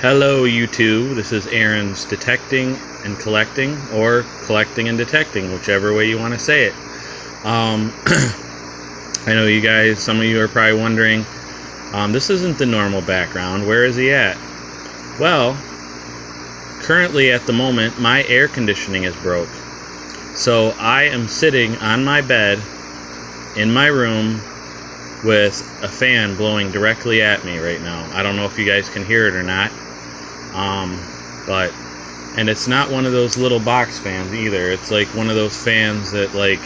Hello YouTube, this is Aaron's Detecting and Collecting, or Collecting and Detecting, whichever way you want to say it. I know you guys, some of you are probably wondering, this isn't the normal background, where is he at? Well, currently at the moment, my air conditioning is broke. So I am sitting on my bed in my room with a fan blowing directly at me right now. I don't know if you guys can hear it or not. And it's not one of those little box fans either. It's like one of those fans that like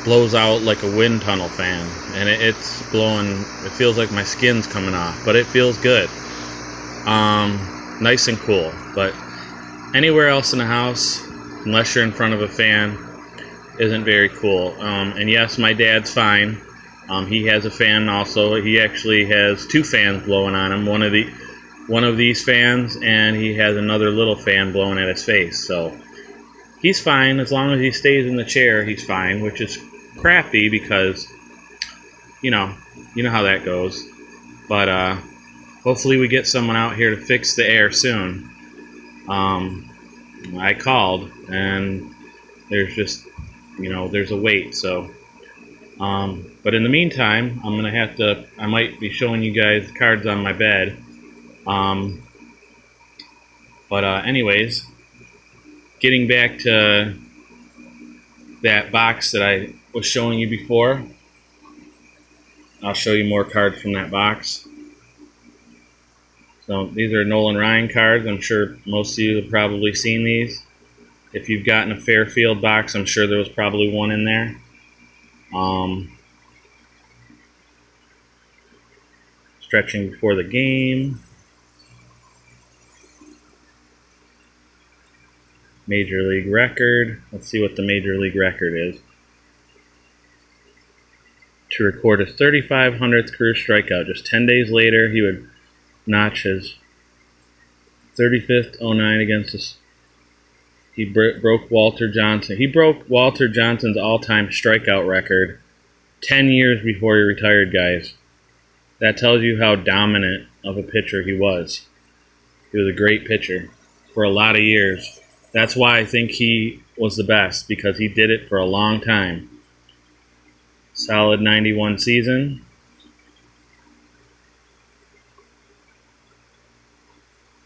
blows out like a wind tunnel fan, and it's blowing. It feels like my skin's coming off, but it feels good. Nice and cool. But anywhere else in the house, unless you're in front of a fan, isn't very cool. And yes, my dad's fine. He has a fan also. He actually has two fans blowing on him. One of these fans, and he has another little fan blowing at his face. So he's fine as long as he stays in the chair. He's fine, which is crappy because you know how that goes. But hopefully we get someone out here to fix the air soon. I called, and there's just there's a wait. So but in the meantime, I might be showing you guys cards on my bed. Anyways, getting back to that box that I was showing you before, I'll show you more cards from that box. So these are Nolan Ryan cards. I'm sure most of you have probably seen these. If you've gotten a Fairfield box, I'm sure there was probably one in there. Stretching before the game. Major League record. Let's see what the Major League record is. To record his 3,500th career strikeout. Just 10 days later, he would notch his 35th 09 against us. He broke Walter Johnson. He broke Walter Johnson's all-time strikeout record 10 years before he retired, guys. That tells you how dominant of a pitcher he was. He was a great pitcher for a lot of years. That's why I think he was the best, because he did it for a long time. Solid 91 season.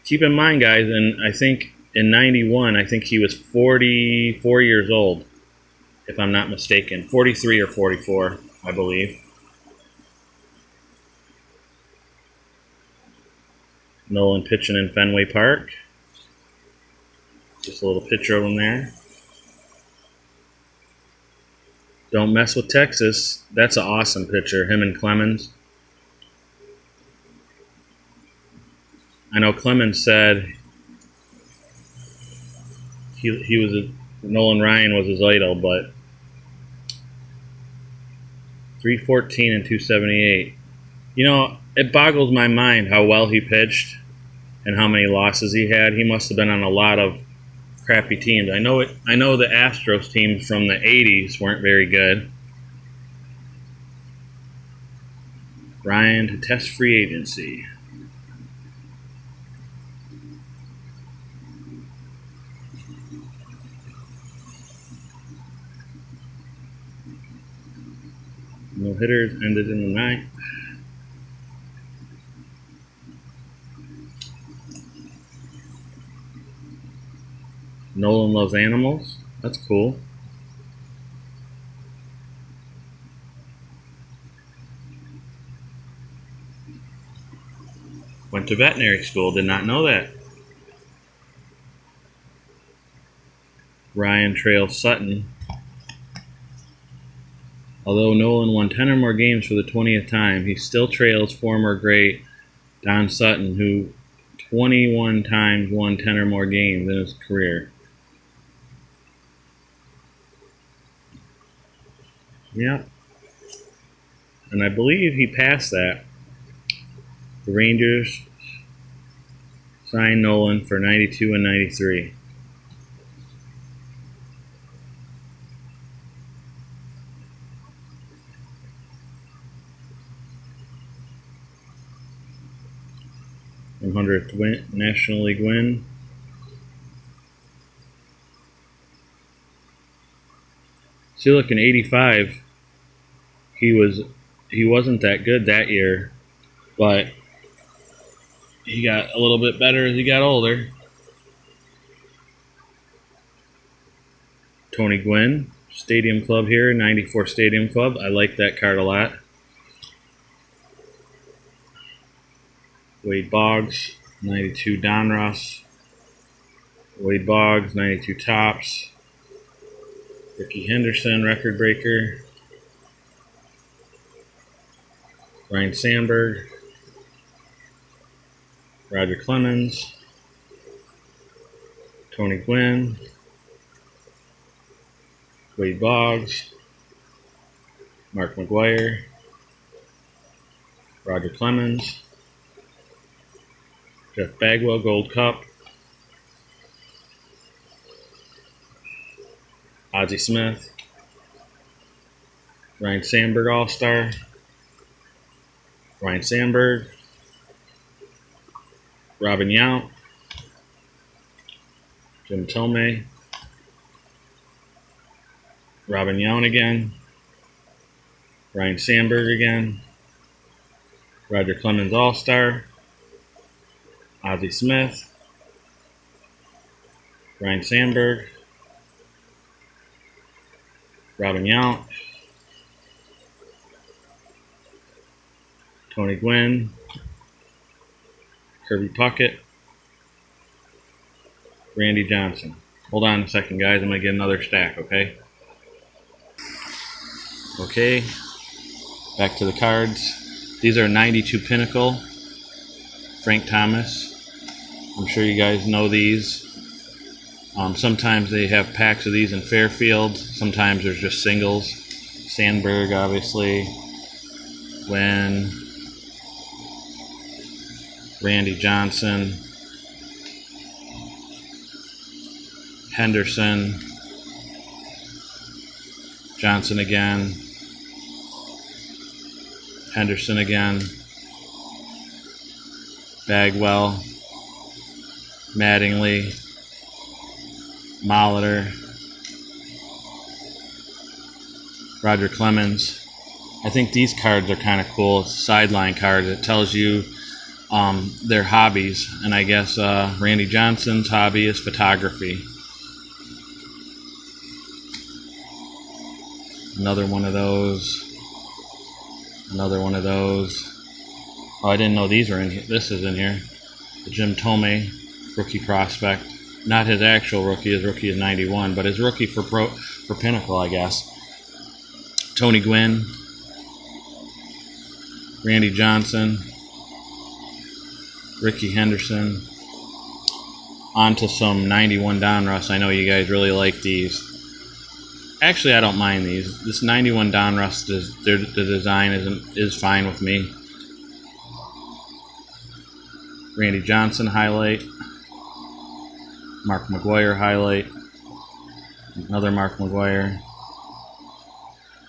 Keep in mind, guys, and I think in 91, I think he was 44 years old, if I'm not mistaken. 43 or 44, I believe. Nolan pitching in Fenway Park. Just a little picture of him there. Don't mess with Texas. That's an awesome picture. Him and Clemens. I know Clemens said Nolan Ryan was his idol, but 314 and 278. It boggles my mind how well he pitched and how many losses he had. He must have been on a lot of crappy teams. I know the Astros teams from the 80s weren't very good. Ryan to test free agency. No hitters ended in the ninth. Nolan loves animals. That's cool. Went to veterinary school. Did not know that. Ryan trails Sutton. Although Nolan won 10 or more games for the 20th time, he still trails former great Don Sutton, who 21 times won 10 or more games in his career. Yeah. And I believe he passed that. The Rangers signed Nolan for 92 and 93. 100th National League win. See, look, in '85, he wasn't that good that year, but he got a little bit better as he got older. Tony Gwynn, Stadium Club here, 94 Stadium Club. I like that card a lot. Wade Boggs, 92 Donruss. Wade Boggs, 92 Topps. Ricky Henderson, record breaker. Ryne Sandberg. Roger Clemens. Tony Gwynn. Wade Boggs. Mark McGwire. Roger Clemens. Jeff Bagwell, Gold Cup. Ozzie Smith. Ryne Sandberg, All-Star. Ryne Sandberg. Robin Yount. Jim Thome. Robin Yount again. Ryne Sandberg again. Roger Clemens, All-Star. Ozzie Smith. Ryne Sandberg. Robin Yount. Tony Gwynn. Kirby Puckett. Randy Johnson. Hold on a second, guys. I'm going to get another stack, okay? Okay. Back to the cards. These are 92 Pinnacle. Frank Thomas. I'm sure you guys know these. Sometimes they have packs of these in Fairfield. Sometimes there's just singles. Sandberg, obviously. Gwynn. Randy Johnson. Henderson. Johnson again. Henderson again. Bagwell. Mattingly. Molitor. Roger Clemens. I think these cards are kind of cool. It's a sideline card. It tells you their hobbies. And I guess Randy Johnson's hobby is photography. Another one of those. Another one of those. Oh, I didn't know these were in here. This is in here. The Jim Thome rookie prospect. Not his actual rookie. His rookie is 91, but his rookie for Pinnacle, I guess. Tony Gwynn. Randy Johnson. Ricky Henderson. On to some 91 Donruss. I know you guys really like these. Actually, I don't mind these. This 91 Donruss, the design is fine with me. Randy Johnson highlight. Mark McGwire highlight. Another Mark McGwire.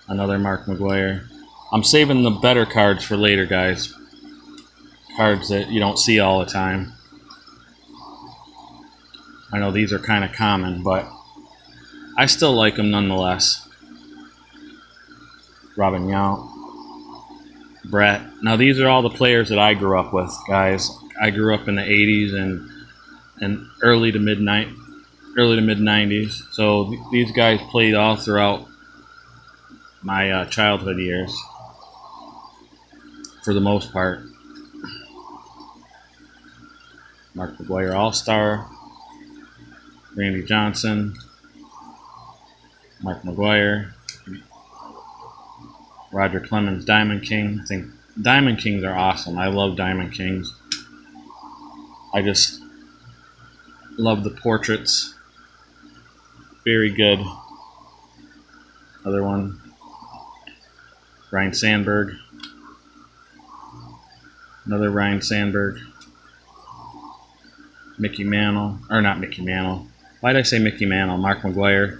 Another Mark McGwire. I'm saving the better cards for later, guys. Cards that you don't see all the time. I know these are kind of common, but I still like them nonetheless. Robin Yount. Brett. Now these are all the players that I grew up with, guys. I grew up in the 80s and early to mid 90s. So these guys played all throughout my childhood years, for the most part. Mark McGwire, All-Star. Randy Johnson. Mark McGwire. Roger Clemens, Diamond King. I think Diamond Kings are awesome. I love Diamond Kings. I just love the portraits. Very good. Other one. Ryne Sandberg. Another Ryne Sandberg. Mickey Mantle. Or not Mickey Mantle. Why did I say Mickey Mantle? Mark McGwire.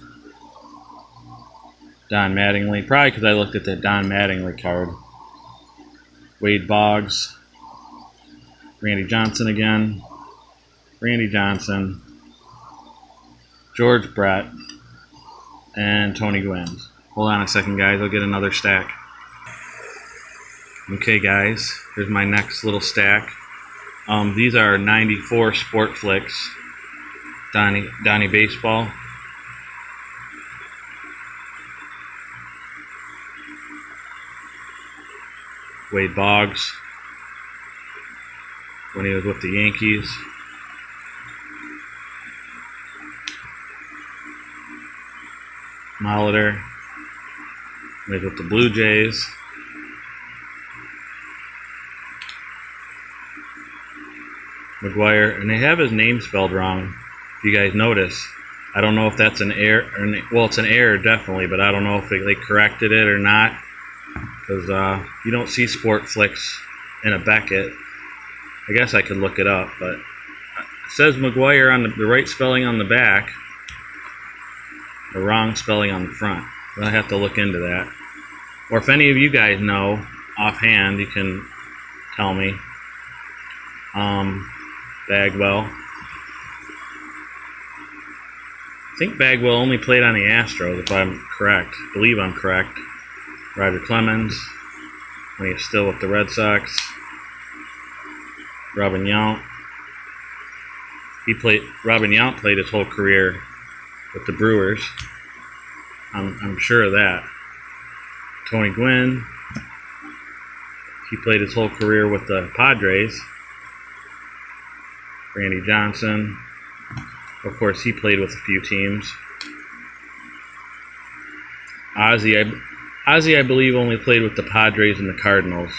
Don Mattingly. Probably because I looked at that Don Mattingly card. Wade Boggs. Randy Johnson again. Randy Johnson. George Brett. And Tony Gwynn. Hold on a second, guys. I'll get another stack. Okay, guys. Here's my next little stack. These are 94 Sport Flicks. Donnie Baseball. Wade Boggs when he was with the Yankees. Molitor when he was with the Blue Jays. McGuire, and they have his name spelled wrong. If you guys notice, I don't know if that's an error. Well, it's an error definitely, but I don't know if they corrected it or not. Because you don't see Sport Flicks in a Beckett. I guess I could look it up, but it says McGuire on the right spelling on the back, the wrong spelling on the front. I have to look into that. Or if any of you guys know offhand, you can tell me. Bagwell. I think Bagwell only played on the Astros, if I'm correct. I believe I'm correct. Roger Clemens, when he was still with the Red Sox. Robin Yount. Robin Yount played his whole career with the Brewers. I'm sure of that. Tony Gwynn. He played his whole career with the Padres. Randy Johnson. Of course, he played with a few teams. Ozzie, I believe, only played with the Padres and the Cardinals.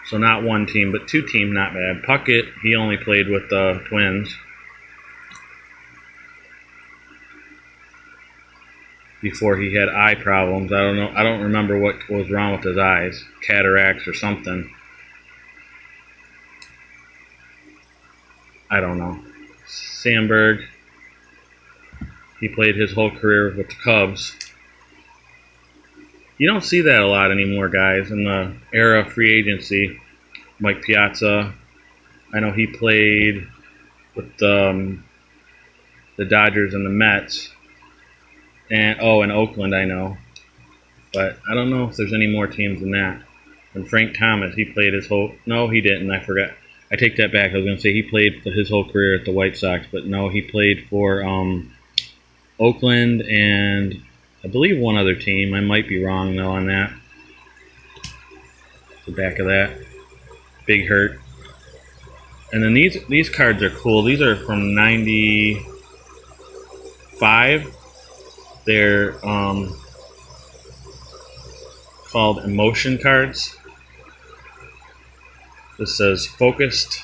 So not one team, but two teams, not bad. Puckett, he only played with the Twins. Before he had eye problems. I don't know. I don't remember what was wrong with his eyes. Cataracts or something. I don't know. Sandberg. He played his whole career with the Cubs. You don't see that a lot anymore, guys, in the era of free agency. Mike Piazza. I know he played with the Dodgers and the Mets. And in Oakland, I know. But I don't know if there's any more teams than that. And Frank Thomas, he played his whole... No, he didn't. I forgot. I take that back. I was going to say he played his whole career at the White Sox. But no, he played for Oakland and I believe one other team. I might be wrong, though, on that. The back of that. Big Hurt. And then these cards are cool. These are from 95. They're called emotion cards. This says focused.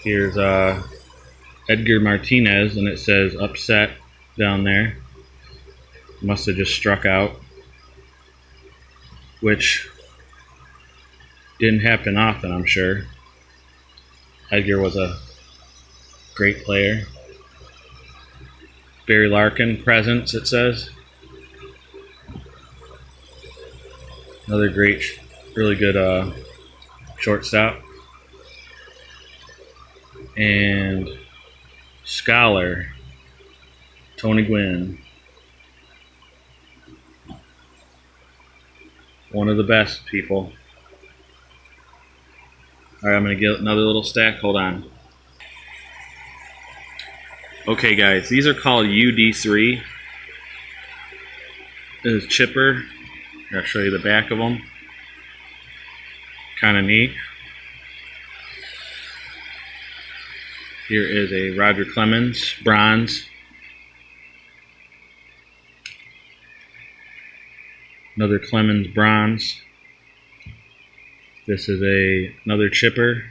Here's Edgar Martinez, and it says upset down there. Must have just struck out, which didn't happen often, I'm sure. Edgar was a great player. Barry Larkin, presence, it says. Another great, really good shortstop. And scholar, Tony Gwynn. One of the best people. Alright, I'm going to get another little stack. Hold on. Okay, guys, these are called UD3. This is chipper. I'll show you the back of them. Kind of neat. Here is a Roger Clemens bronze. Another Clemens bronze. This is another chipper.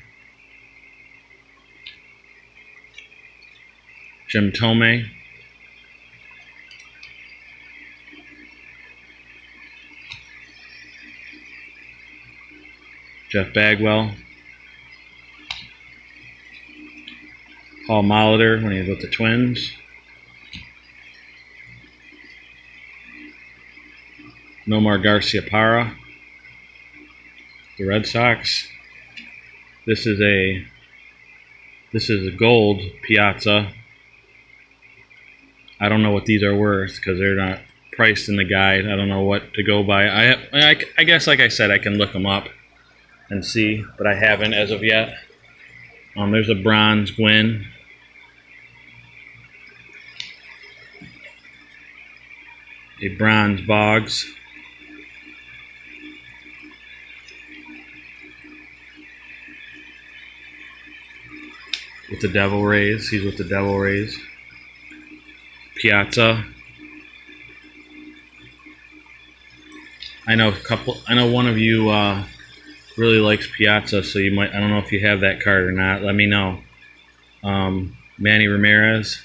Jim Thome. Jeff Bagwell. Paul Molitor when he was with the Twins. Nomar Garciaparra, the Red Sox. This is a gold Piazza. I don't know what these are worth because they're not priced in the guide. I don't know what to go by. I guess, like I said, I can look them up and see, but I haven't as of yet. There's a bronze Gwynn. A bronze Boggs. With the Devil Rays. He's with the Devil Rays. Piazza. I know one of you really likes Piazza, so you might. I don't know if you have that card or not. Let me know. Manny Ramirez.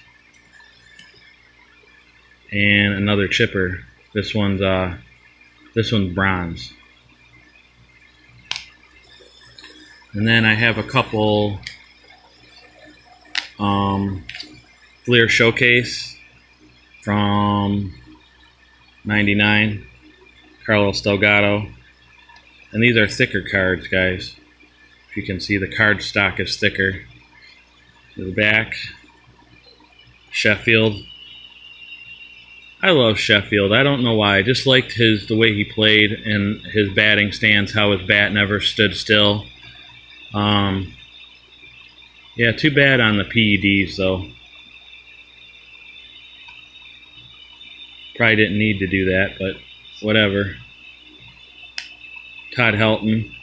And another chipper. This one's bronze. And then I have a couple Fleer Showcase from '99, Carlos Delgado. And these are thicker cards, guys. If you can see, the card stock is thicker. To the back, Sheffield. I love Sheffield. I don't know why. I just liked the way he played and his batting stance, how his bat never stood still. Yeah, too bad on the PEDs, though. Probably didn't need to do that, but whatever. Todd Helton,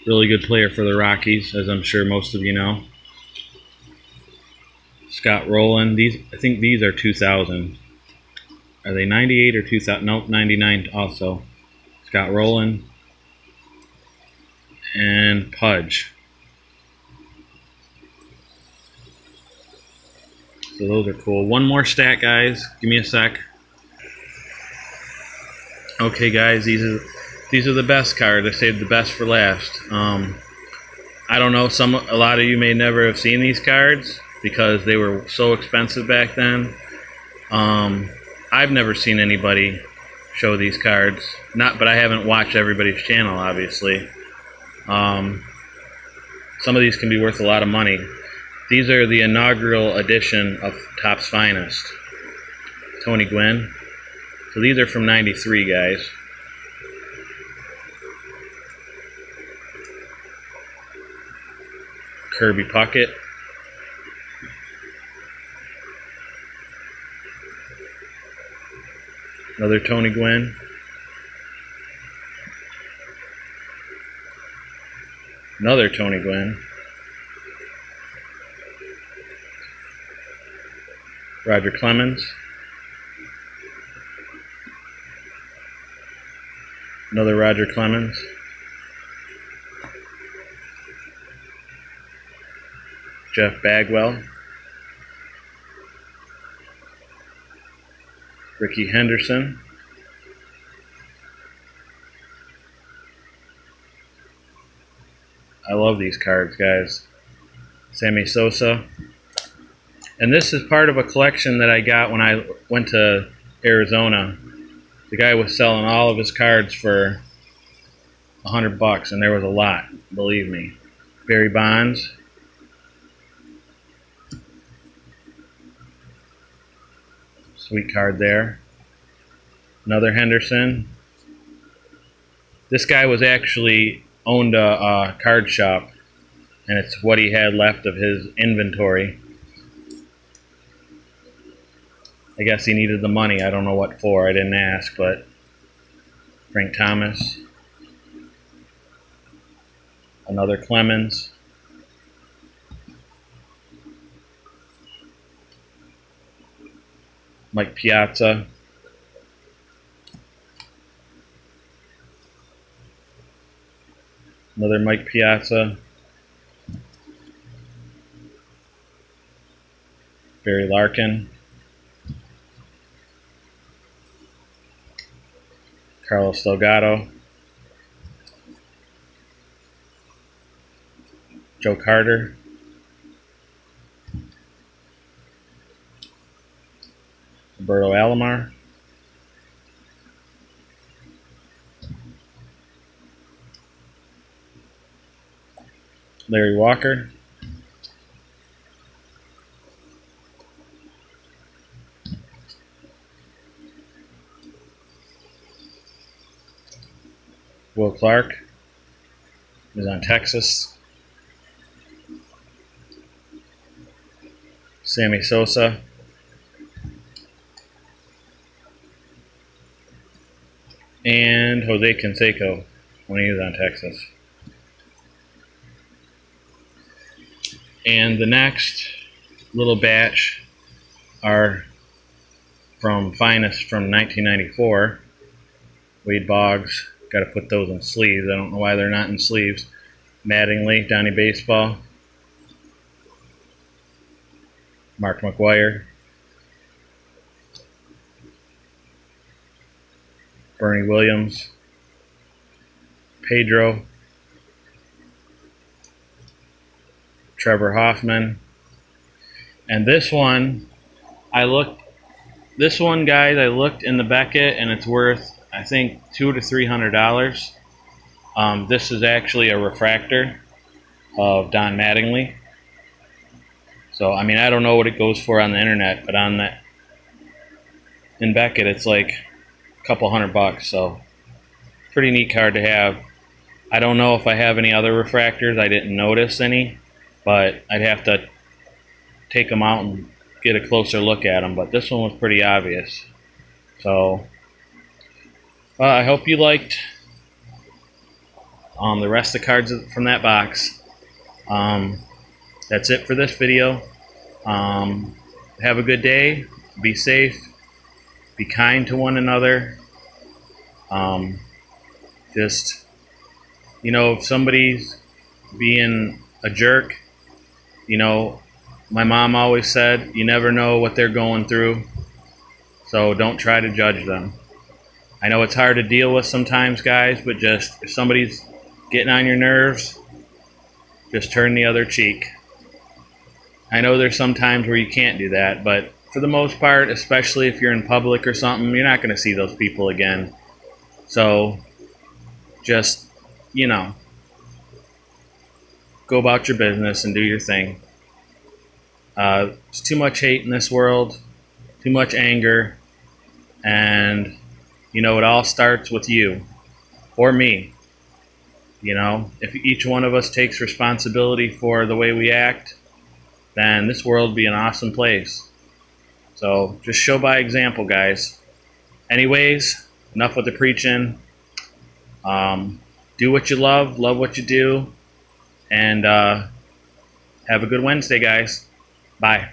really good player for the Rockies, as I'm sure most of you know. Scott Rowland. I think these are 2000. Are they 98 or 2000? Nope, 99 also. Scott Rowland. And Pudge. So those are cool. One more stat, guys. Give me a sec. Okay, guys, these are the best cards. I saved the best for last. I don't know. A lot of you may never have seen these cards because they were so expensive back then. I've never seen anybody show these cards. But I haven't watched everybody's channel, obviously. Some of these can be worth a lot of money. These are the inaugural edition of Topps Finest. Tony Gwynn. So these are from '93, guys. Kirby Puckett. Another Tony Gwynn. Another Tony Gwynn. Roger Clemens. Another Roger Clemens. Jeff Bagwell. Ricky Henderson. I love these cards, guys. Sammy Sosa. And this is part of a collection that I got when I went to Arizona. The guy was selling all of his cards for $100, and there was a lot, believe me. Barry Bonds. Sweet card there. Another Henderson. This guy was actually owned a card shop, and it's what he had left of his inventory. I guess he needed the money. I don't know what for. I didn't ask, but Frank Thomas. Another Clemens. Mike Piazza. Another Mike Piazza. Barry Larkin. Carlos Delgado. Joe Carter. Roberto Alomar. Larry Walker. Will Clark is on Texas. Sammy Sosa. And Jose Canseco when he was on Texas. And the next little batch are from Finest from 1994. Wade Boggs. Got to put those in sleeves. I don't know why they're not in sleeves. Mattingly, Donnie Baseball. Mark McGwire. Bernie Williams. Pedro. Trevor Hoffman. And this one, guys, I looked in the Beckett and it's worth, I think, $200 to $300. This is actually a refractor of Don Mattingly. So, I mean, I don't know what it goes for on the internet, but in Beckett, it's like a couple $100. So, pretty neat card to have. I don't know if I have any other refractors. I didn't notice any, but I'd have to take them out and get a closer look at them. But this one was pretty obvious. So, I hope you liked the rest of the cards from that box. That's it for this video. Have a good day. Be safe. Be kind to one another. Just, if somebody's being a jerk, my mom always said, you never know what they're going through. So don't try to judge them. I know it's hard to deal with sometimes, guys, but just if somebody's getting on your nerves, just turn the other cheek. I know there's some times where you can't do that, but for the most part, especially if you're in public or something, you're not going to see those people again. So just, go about your business and do your thing. There's too much hate in this world, too much anger, and, it all starts with you or me. If each one of us takes responsibility for the way we act, then this world would be an awesome place. So just show by example, guys. Anyways, enough with the preaching. Do what you love what you do, and have a good Wednesday, guys. Bye.